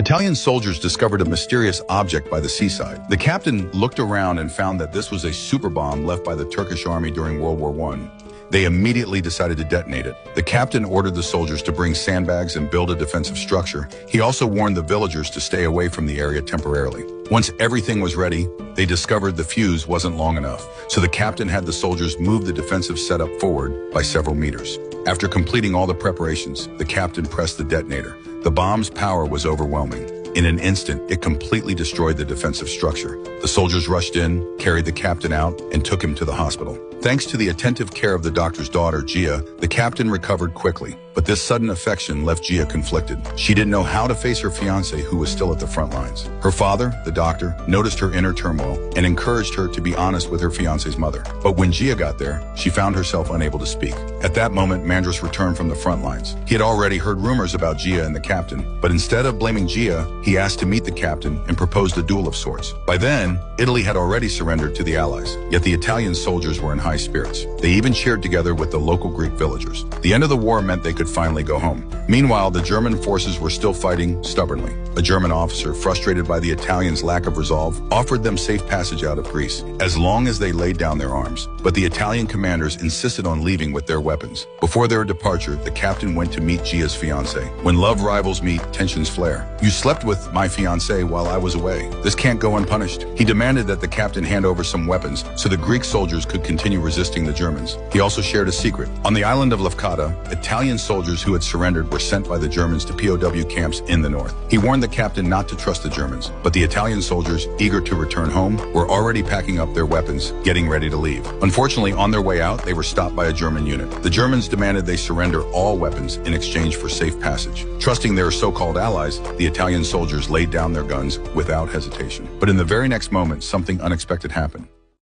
Italian soldiers discovered a mysterious object by the seaside. The captain looked around and found that this was a super bomb left by the Turkish army during World War I. They immediately decided to detonate it. The captain ordered the soldiers to bring sandbags and build a defensive structure. He also warned the villagers to stay away from the area temporarily. Once everything was ready, they discovered the fuse wasn't long enough, so the captain had the soldiers move the defensive setup forward by several meters. After completing all the preparations, the captain pressed the detonator. The bomb's power was overwhelming. In an instant, it completely destroyed the defensive structure. The soldiers rushed in, carried the captain out, and took him to the hospital. Thanks to the attentive care of the doctor's daughter, Gia, the captain recovered quickly. But this sudden affection left Gia conflicted. She didn't know how to face her fiancé, who was still at the front lines. Her father, the doctor, noticed her inner turmoil and encouraged her to be honest with her fiancé's mother. But when Gia got there, she found herself unable to speak. At that moment, Mandris returned from the front lines. He had already heard rumors about Gia and the captain, but instead of blaming Gia, he asked to meet the captain and proposed a duel of sorts. By then, Italy had already surrendered to the Allies, yet the Italian soldiers were in high spirits. They even cheered together with the local Greek villagers. The end of the war meant they could finally go home. Meanwhile, the German forces were still fighting stubbornly. A German officer, frustrated by the Italians' lack of resolve, offered them safe passage out of Greece, as long as they laid down their arms. But the Italian commanders insisted on leaving with their weapons. Before their departure, the captain went to meet Gia's fiancé. When love rivals meet, tensions flare. "You slept with my fiancé while I was away. This can't go unpunished." He demanded that the captain hand over some weapons so the Greek soldiers could continue resisting the Germans. He also shared a secret. On the island of Lefkada, Italian soldiers who had surrendered were sent by the Germans to POW camps in the north. He warned the captain not to trust the Germans, but the Italian soldiers, eager to return home, were already packing up their weapons, getting ready to leave. Unfortunately, on their way out, they were stopped by a German unit. The Germans demanded they surrender all weapons in exchange for safe passage. Trusting their so-called allies, the Italian soldiers laid down their guns without hesitation. But in the very next moment, something unexpected happened.